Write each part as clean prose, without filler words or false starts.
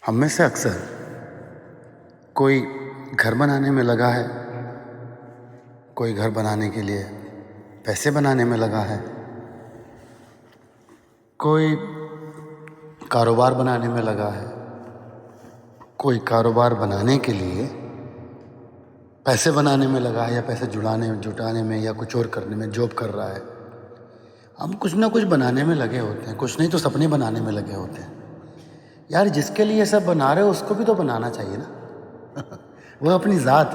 ہم میں سے اکثر کوئی گھر بنانے میں لگا ہے، کوئی گھر بنانے کے لیے پیسے بنانے میں لگا ہے، کوئی کاروبار بنانے میں لگا ہے، کوئی کاروبار بنانے کے لیے پیسے بنانے میں لگا ہے، یا پیسے جٹانے میں، یا کچھ اور کرنے میں، جاب کر رہا ہے۔ ہم کچھ نہ کچھ بنانے میں لگے ہوتے ہیں، کچھ نہیں تو سپنے بنانے میں لگے ہوتے ہیں۔ یار جس کے لیے یہ سب بنا رہے ہو اس کو بھی تو بنانا چاہیے نا۔ وہ اپنی ذات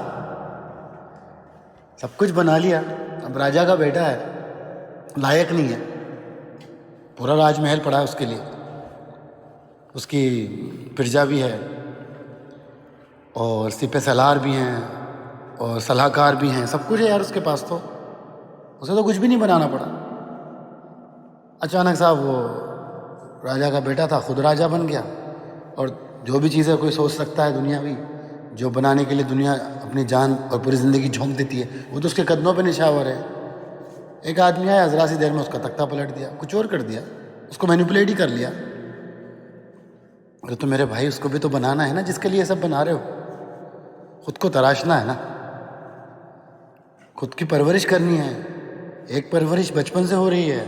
سب کچھ بنا لیا، اب راجا کا بیٹا ہے، لائق نہیں ہے، پورا راج محل پڑا ہے اس کے لیے، اس کی پرجا بھی ہے، اور سپہ سالار بھی ہیں، اور صلاح کار بھی ہیں، سب کچھ ہے یار اس کے پاس، تو اسے تو کچھ بھی نہیں بنانا پڑا۔ اچانک صاحب وہ راجا کا بیٹا تھا، خود راجا بن گیا، اور جو بھی چیزیں کوئی سوچ سکتا ہے دنیاوی، جو بنانے کے لیے دنیا اپنی جان اور پوری زندگی جھونک دیتی ہے، وہ تو اس کے قدموں پہ نشاور ہے۔ ایک آدمی آیا، ذرا سی دیر میں اس کا تختہ پلٹ دیا، کچھ اور کر دیا، اس کو مینیپولیٹ ہی کر لیا۔ تو میرے بھائی اس کو بھی تو بنانا ہے نا جس کے لیے سب بنا رہے ہو، خود کو تراشنا ہے نا، خود کی پرورش کرنی ہے۔ ایک پرورش بچپن سے ہو رہی ہے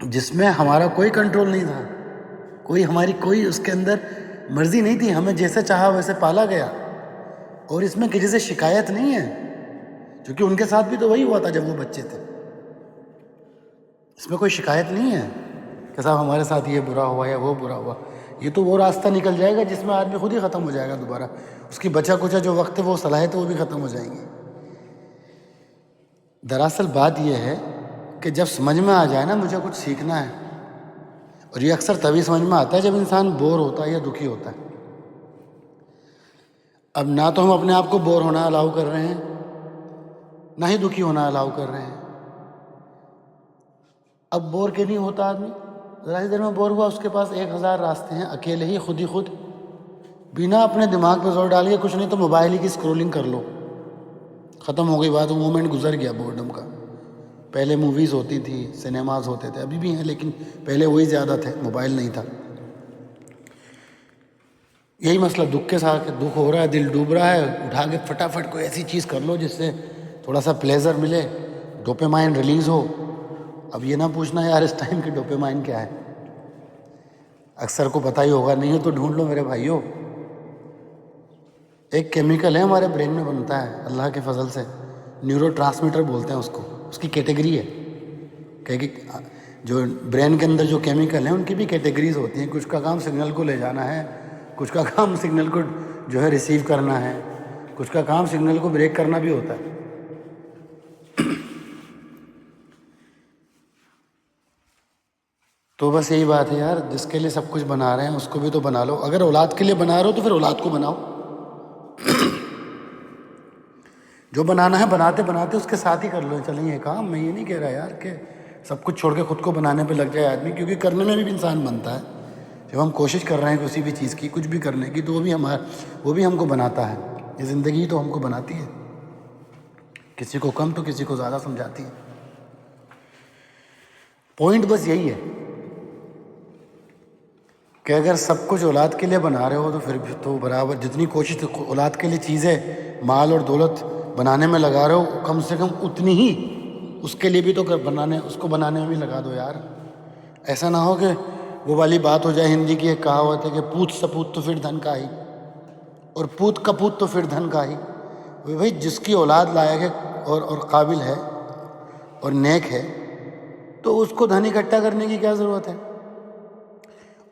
جس میں ہمارا کوئی کنٹرول نہیں تھا، ہماری کوئی اس کے اندر مرضی نہیں تھی، ہمیں جیسے چاہا ویسے پالا گیا، اور اس میں کسی سے شکایت نہیں ہے، کیونکہ ان کے ساتھ بھی تو وہی ہوا تھا جب وہ بچے تھے۔ اس میں کوئی شکایت نہیں ہے کہ صاحب ہمارے ساتھ یہ برا ہوا یا وہ برا ہوا۔ یہ تو وہ راستہ نکل جائے گا جس میں آدمی خود ہی ختم ہو جائے گا، دوبارہ اس کی بچا کچا جو وقت ہے، وہ صلاحیت وہ بھی ختم ہو جائیں گی۔ دراصل بات یہ ہے کہ جب سمجھ میں آ جائے نا مجھے کچھ سیکھنا ہے، اور یہ اکثر تبھی سمجھ میں آتا ہے جب انسان بور ہوتا ہے یا دکھی ہوتا ہے۔ اب نہ تو ہم اپنے آپ کو بور ہونا الاؤ کر رہے ہیں، نہ ہی دکھی ہونا الاؤ کر رہے ہیں۔ اب بور کیوں نہیں ہوتا آدمی؟ ذرا سی دیر میں بور ہوا، اس کے پاس 1000 راستے ہیں، اکیلے ہی خود بنا اپنے دماغ پہ زور ڈالیے، کچھ نہیں تو موبائل ہی کی اسکرولنگ کر لو، ختم ہو گئی بات، وہ مومنٹ گزر گیا بورڈم کا۔ پہلے موویز ہوتی تھی، سنیماز ہوتے تھے، ابھی بھی ہیں لیکن پہلے وہی زیادہ تھے، موبائل نہیں تھا۔ یہی مسئلہ دکھ کے ساتھ، دکھ ہو رہا ہے، دل ڈوب رہا ہے، اٹھا کے فٹافٹ کوئی ایسی چیز کر لو جس سے تھوڑا سا پلیزر ملے، ڈوپامائن ریلیز ہو۔ اب یہ نہ پوچھنا یار اس ٹائم کی ڈوپامائن کیا ہے، اکثر کو پتہ ہی ہوگا، نہیں ہو تو ڈھونڈ لو میرے بھائیو۔ ایک کیمیکل ہے ہمارے برین میں بنتا ہے اللہ کے فضل سے، نیورو ٹرانسمیٹر بولتے ہیں اس کو، اس کی کیٹیگری ہے کہ جو برین کے اندر جو کیمیکل ہیں ان کی بھی کیٹیگریز ہوتی ہیں، کچھ کا کام سگنل کو لے جانا ہے، کچھ کا کام سگنل کو جو ہے ریسیو کرنا ہے، کچھ کا کام سگنل کو بریک کرنا بھی ہوتا ہے۔ تو بس یہی بات ہے یار، جس کے لیے سب کچھ بنا رہے ہیں اس کو بھی تو بنا لو۔ اگر اولاد کے لیے بنا رہے ہو تو پھر اولاد کو بناؤ، جو بنانا ہے بناتے بناتے اس کے ساتھ ہی کر لو۔ چلیں یہ کام، میں یہ نہیں کہہ رہا یار کہ سب کچھ چھوڑ کے خود کو بنانے پہ لگ جائے آدمی، کیونکہ کرنے میں بھی انسان بنتا ہے۔ جب ہم کوشش کر رہے ہیں کسی بھی چیز کی، کچھ بھی کرنے کی، تو وہ بھی ہم کو بناتا ہے۔ یہ زندگی تو ہم کو بناتی ہے، کسی کو کم تو کسی کو زیادہ سمجھاتی ہے۔ پوائنٹ بس یہی ہے کہ اگر سب کچھ اولاد کے لیے بنا رہے ہو تو پھر تو برابر جتنی کوشش اولاد کے لیے چیزیں، مال اور دولت بنانے میں لگا رہے ہو، کم سے کم اتنی ہی اس کے لیے بھی تو اس کو بنانے میں بھی لگا دو یار۔ ایسا نہ ہو کہ وہ والی بات ہو جائے، ہندی کی ایک کہاوت ہے کہ پوت سپوت تو پھر دھن کا ہی، اور پوت کپوت تو پھر دھن کا ہی۔ بھائی جس کی اولاد لائق ہے اور قابل ہے اور نیک ہے تو اس کو دھن اکٹھا کرنے کی کیا ضرورت ہے،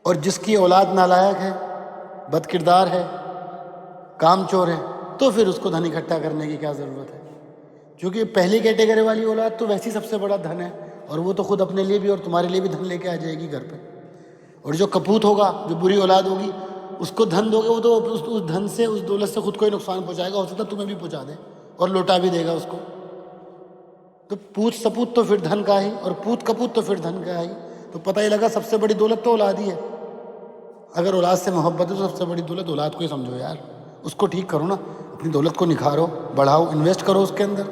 اور جس کی اولاد نالائق ہے، بد کردار ہے، کام چور ہے، تو پھر اس کو دھن اکٹھا کرنے کی کیا ضرورت ہے؟ کیونکہ پہلی کیٹیگری والی اولاد تو ویسی سب سے بڑا دھن ہے، اور وہ تو خود اپنے لیے بھی اور تمہارے لیے بھی دھن لے کے آ جائے گی گھر پہ۔ اور جو کپوت ہوگا، جو بری اولاد ہوگی، اس کو دھن دو گے، وہ تو اس دھن سے، اس دولت سے خود کو ہی نقصان پہنچائے گا، ہو سکتا ہے تمہیں بھی پہنچا دے اور لوٹا بھی دے گا اس کو۔ تو پوت سپوت تو پھر دھن کا ہی، اور پوت کپوت تو پھر دھن کا ہی۔ تو پتہ ہی لگا سب سے بڑی دولت تو اولاد ہی ہے۔ اگر اولاد سے محبت ہے تو سب سے بڑی دولت اولاد کو ہی سمجھو یار، اس کو ٹھیک کرو نا، اپنی دولت کو نکھارو، بڑھاؤ، انویسٹ کرو اس کے اندر۔